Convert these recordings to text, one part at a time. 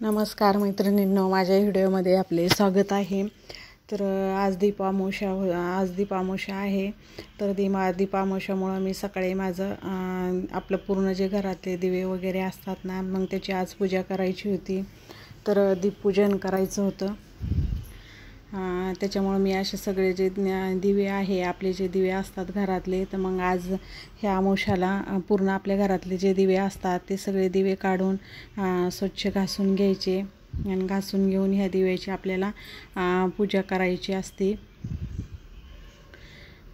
नमस्कार मैत्रिणींनो, माझ्या व्हिडिओमध्ये आपले स्वागत आहे. तर आज दीपामावस्या आहे. तर दीपामावस्यामुळं मी सकाळी माझं आपलं पूर्ण जे घरातले दिवे वगैरे असतात ना, मग त्याची आज पूजा करायची होती. तर दीपपूजन करायचं होतं. त्याच्यामुळं मी असे सगळे जे दिवे आहे, आपले जे दिवे असतात घरातले, तर मग आज ह्या अमावस्याला पूर्ण आपल्या घरातले जे दिवे असतात ते सगळे दिवे काढून स्वच्छ घासून घ्यायचे आणि घासून घेऊन ह्या दिव्याची आपल्याला पूजा करायची असते.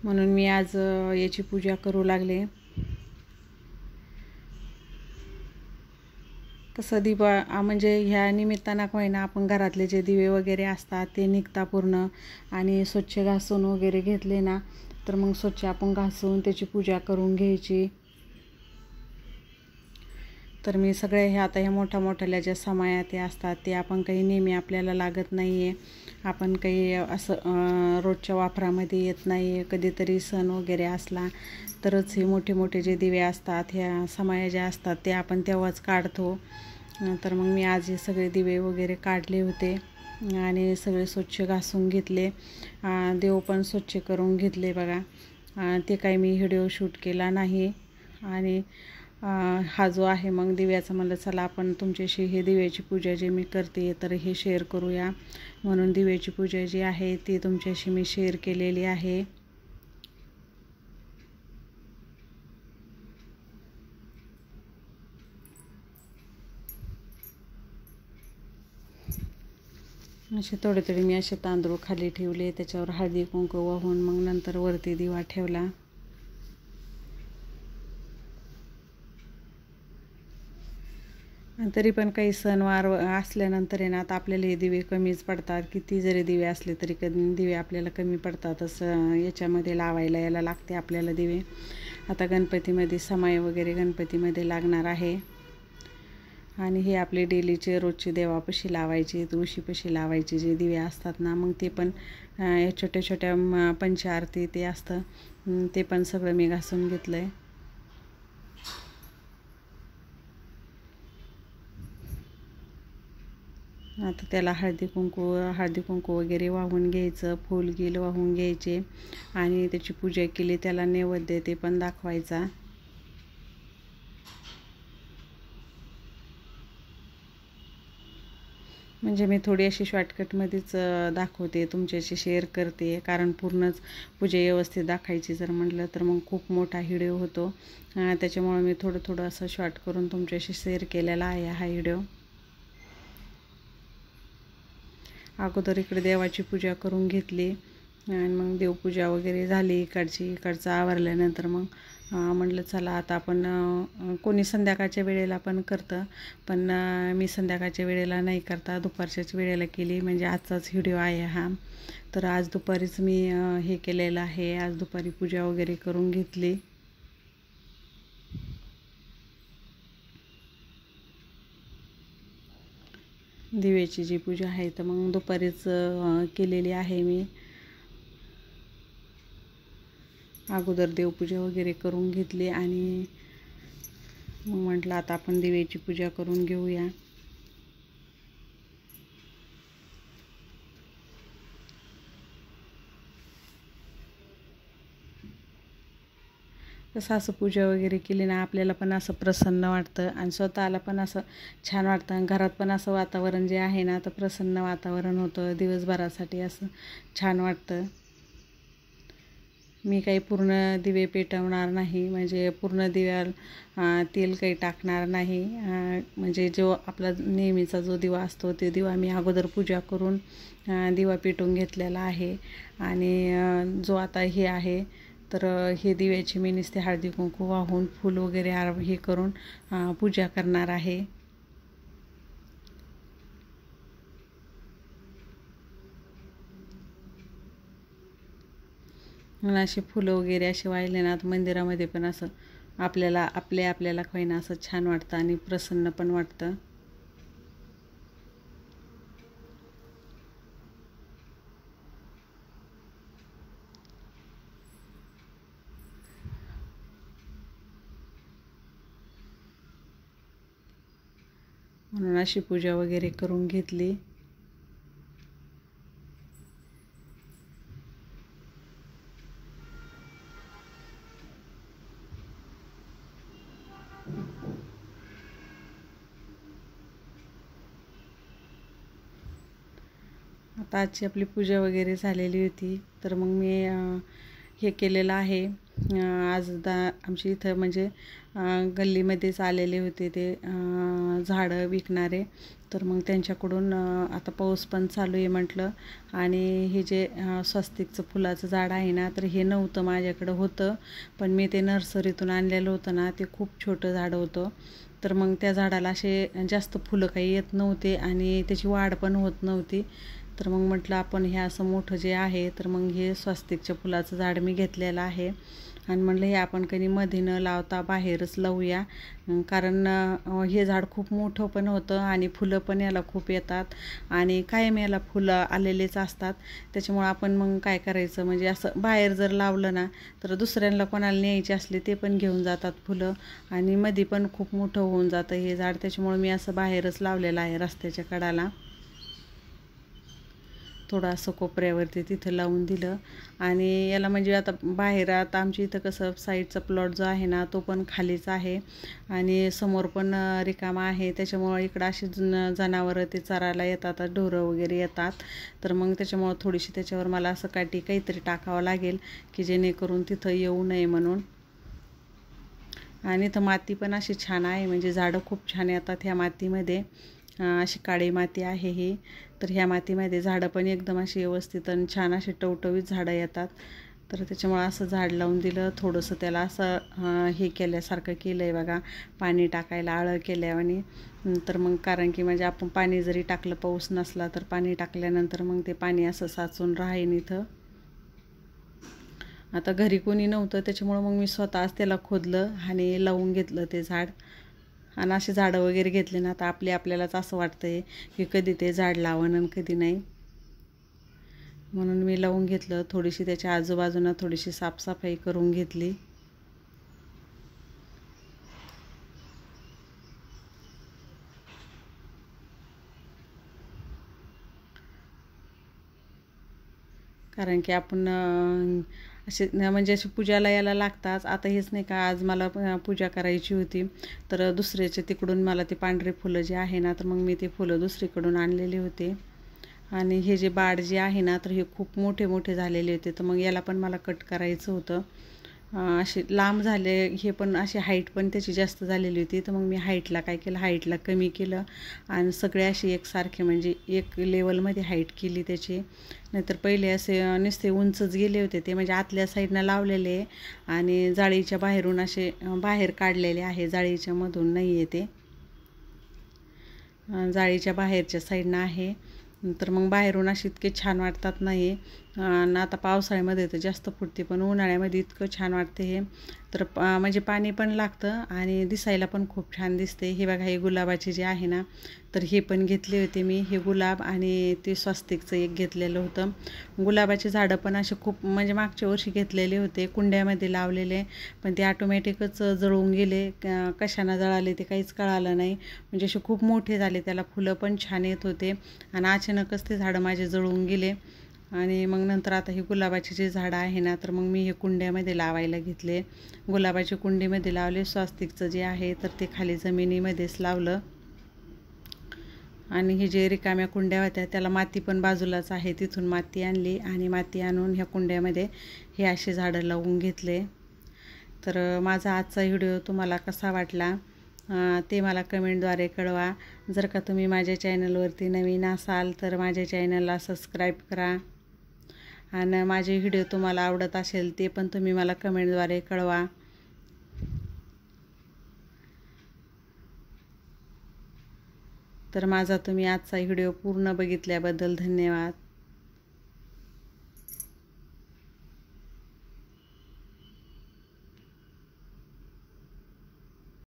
म्हणून मी आज याची पूजा करू लागले. कसं म्हणजे ह्या निमित्तानं होईना आपण घरातले जे दिवे वगैरे असतात ते निघता पूर्ण आणि स्वच्छ घासून वगैरे घेतले ना, तर मग स्वच्छ आपण घासून त्याची पूजा करून घ्यायची. तर मी सगळे ह्या मोठ्या ज्या समाया ते असतात ते आपण काही नेहमी आपल्याला लागत नाही आहे, आपण काही असं रोजच्या वापरामध्ये येत नाही आहे. कधीतरी सण वगैरे असला तरच हे मोठे जे दिवे असतात, ह्या समाया ज्या असतात ते आपण तेव्हाच काढतो. तर मग मी आज हे सगळे दिवे वगैरे काढले होते आणि सगळे स्वच्छ घासून घेतले. देव पण स्वच्छ करून घेतले बघा. ते काही मी व्हिडिओ शूट केला नाही. आणि हा जो आहे मग दिव्याचा, म्हणलं चला आपण तुमच्याशी हे दिव्याची पूजा जे मी करते तर हे शेअर करूया, म्हणून दिव्याची पूजा जी आहे ती तुमच्याशी मी शेअर केलेली आहे. असे थोडे मी असे तांदूळ खाली ठेवले, त्याच्यावर हळदी कुंकू वाहून मग नंतर वरती दिवा ठेवला. तरी पण काही सणवार असल्यानंतर आहे ना, आता आपल्याला हे दिवे कमीच पडतात. किती जरी दिवे असले तरी कधी दिवे आपल्याला कमी पडतात. असं याच्यामध्ये याला लागते आपल्याला दिवे. आता गणपतीमध्ये समाई वगैरे गणपतीमध्ये लागणार आहे. आणि हे आपले डेलीचे रोजचे देवापाशी लावायचे, तुळशीपाशी लावायचे जे दिवे असतात ना, मग ते पण छोट्या पंचारती ते असतं, ते पण सगळं मी घासून घेतलं आहे. आता त्याला हळदी कुंकू वगैरे वाहून घ्यायचं, फूल वाहून घ्यायचे आणि त्याची पूजा केली, त्याला नैवेद्य ते पण दाखवायचा. म्हणजे मी थोडी अशी शॉर्टकटमध्येच दाखवते, तुमच्याशी शेअर करते, कारण पूर्णच पूजा व्यवस्थित दाखवायची जर म्हटलं तर मग खूप मोठा व्हिडिओ होतो. त्याच्यामुळे मी थोडं असं शॉर्ट करून तुमच्याशी शेअर केलेला आहे हा व्हिडिओ. अगोदर इकडे देवाची पूजा करून घेतली आणि मग देवपूजा वगैरे झाली. इकडचं आवरल्यानंतर मग म्हटलं चला आता आपण कोणी संध्याकाळच्या वेळेला पण करतं, पण मी संध्याकाळच्या वेळेला नाही करता, दुपारच्याच वेळेला केली. म्हणजे आजचाच व्हिडिओ आहे हा. तर आज दुपारीच मी हे केलेलं आहे. आज दुपारी पूजा वगैरे करून घेतली. दिव्याची जी पूजा आहे तर मग दुपारीच केलेली आहे मी. अगोदर देवपूजा वगैरे करून घेतली आणि मग म्हटलं आता आपण दिव्याची पूजा करून घेऊया. कसं असं पूजा वगैरे केली ना, आपल्याला पण असं प्रसन्न वाटतं आणि स्वतःला पण असं छान वाटतं. घरात पण असं वातावरण जे आहे ना, तर प्रसन्न वातावरण होतं. दिवसभरासाठी असं छान वाटतं. मी काही पूर्ण दिवे पेटवणार नाही, म्हणजे पूर्ण दिव्याला तेल काही टाकणार नाही. म्हणजे जो आपला नेहमीचा जो दिवा असतो ते दिवा मी अगोदर पूजा करून दिवा पेटवून घेतलेला आहे. आणि जो आता हे आहे तर हे दिव्याची मी नुसते हळदी कुंकू वाहून फूल वगैरे हे करून पूजा करणार आहे. म्हणून असे फुलं वगैरे असे वाहिले ना, मंदिरामध्ये पण असं आपल्याला होईना असं छान वाटतं आणि प्रसन्न पण वाटतं. म्हणून अशी पूजा वगैरे करून घेतली. आता आजची आपली पूजा वगैरे झालेली होती, तर मग मी हे केलेलं आहे. आज आमच्या इथं म्हणजे गल्लीमध्येच आलेले होते ते झाडं विकणारे, तर मग त्यांच्याकडून आता पाऊस पण चालू आहे म्हटलं, आणि हे जे स्वस्तिकचं फुलाचं झाड आहे ना, तर हे नव्हतं माझ्याकडं, होतं पण मी ते नर्सरीतून आणलेलं होतं ना, ते खूप छोटं झाड होतं. तर मग त्या झाडाला असे जास्त फुलं काही येत नव्हते आणि त्याची वाढ पण होत नव्हती. तर मग म्हटलं आपण हे असं मोठं जे आहे, तर मग हे स्वस्तिकच्या फुलाचं झाड मी घेतलेलं आहे, आणि म्हटलं हे आपण कधी मध्ये न लावता बाहेरच लावूया, कारण हे झाड खूप मोठं पण होतं आणि फुलं पण याला खूप येतात आणि कायम याला फुलं आलेलेच असतात. त्याच्यामुळं आपण मग काय करायचं, म्हणजे असं बाहेर जर लावलं ना, तर दुसऱ्यांना कोणाला न्यायचे असले ते पण घेऊन जातात फुलं, आणि मध्ये पण खूप मोठं होऊन जातं हे झाड. त्याच्यामुळं मी असं बाहेरच लावलेलं आहे रस्त्याच्या कडाला, थोडं असं कोपऱ्यावरती तिथं लावून दिलं. आणि याला म्हणजे आता बाहेर, आता आमच्या इथं कसं साईडचा प्लॉट जो आहे ना, तो पण खालीच आहे आणि समोर पण रिकामा आहे. त्याच्यामुळं इकडं अशी जनावरं ते चरायला येतात, ढोरं वगैरे येतात, तर मग त्याच्यामुळं थोडीशी त्याच्यावर मला असं काहीतरी टाकावं लागेल की जेणेकरून तिथं येऊ नये म्हणून. आणि इथं माती पण अशी छान आहे, म्हणजे झाडं खूप छान येतात ह्या मातीमध्ये. अशी काळी माती आहे ही, तर ह्या मातीमध्ये झाडं पण एकदम अशी व्यवस्थित आणि छान अशी टवटवीत झाडं येतात. तर त्याच्यामुळं असं झाड लावून दिलं, थोडंसं त्याला असं हे केल्यासारखं केलं आहे बघा, पाणी टाकायला आळं केल्यावानी. तर मग कारण की म्हणजे आपण पाणी जरी टाकलं, पाऊस नसला तर पाणी टाकल्यानंतर मग ते पाणी असं साचून राहीन इथं. आता घरी कोणी नव्हतं, त्याच्यामुळं मग मी स्वतःच त्याला खोदलं आणि लावून घेतलं ते झाड. आणि अशी झाडं वगैरे घेतली ना, तर आपल्यालाच असं वाटतंय की कधी ते झाड लावावं आणि कधी नाही, म्हणून मी लावून घेतलं. थोडीशी त्याच्या आजूबाजूला थोडीशी साफसफाई करून घेतली. कारण की आपण असे म्हणजे अशी पूजाला यायला लागतात. आता हेच नाही का, आज मला पूजा करायची होती, तर दुसऱ्याचे तिकडून मला ते पांढरे फुलं जे आहे ना, तर मग मी ते फुलं दुसरीकडून आणलेले होते. आणि हे जे बाड जे आहे ना, तर हे खूप मोठे मोठे झालेले होते, तर मग याला पण मला कट करायचं होतं. असे लांब झाले हे, पण अशी हाईट पण त्याची जास्त झालेली होती, तर मग मी हाईटला काय केलं, हाईटला कमी केलं आणि सगळे असे एकसारखे म्हणजे एक लेवलमध्ये हाईट केली त्याची. नाहीतर पहिले असे नुसते उंचच गेले होते ते, म्हणजे आतल्या साईडनं लावलेले आणि जाळीच्या बाहेरून असे बाहेर काढलेले आहे, जाळीच्या मधून नाही आहे ते, जाळीच्या बाहेरच्या साईडनं आहे. तर मग बाहेरून असे इतके छान वाटतात नाही. आणि आता पावसाळ्यामध्ये तर जास्त फुटते, पण उन्हाळ्यामध्ये इतकं छान वाटते हे. तर म्हणजे पाणी पण लागतं आणि दिसायला पण खूप छान दिसते. हे बघा, हे गुलाबाचे जे आहे ना, तर हे पण घेतले होते मी, हे गुलाब आणि ते स्वस्तिकचं एक घेतलेलं होतं. गुलाबाचे झाडं पण असे खूप, म्हणजे मागच्या वर्षी घेतलेले होते, कुंड्यामध्ये लावलेले, पण ते ऑटोमॅटिकच जळून गेले. कशानं जळाले ते काहीच कळालं नाही, म्हणजे असे खूप मोठे झाले, त्याला फुलं पण छान येत होते आणि अचानकच ते झाडं माझे जळून गेले. आणि मग नंतर आता हे गुलाबाचे जे झाडं आहे ना, तर मग मी हे कुंड्यामध्ये लावायला घेतले. गुलाबाच्या कुंडीमध्ये लावले, स्वस्तिकचं जे आहे तर ते खाली जमिनीमध्येच लावलं. आणि हे जे रिकाम्या कुंड्या होत्या त्याला माती पण बाजूलाच आहे, तिथून माती आणली आणि माती आणून ह्या कुंड्यामध्ये हे असे झाडं लावून घेतले. तर माझा आजचा व्हिडिओ तुम्हाला कसा वाटला ते मला कमेंटद्वारे कळवा. जर का तुम्ही माझ्या चॅनलवरती नवीन असाल तर माझ्या चॅनलला सबस्क्राईब करा, आणि माझे व्हिडिओ तुम्हाला आवडत असेल ते पण तुम्ही मला कमेंटद्वारे कळवा. तर माझा तुम्ही आजचा व्हिडिओ पूर्ण बघितल्याबद्दल धन्यवाद.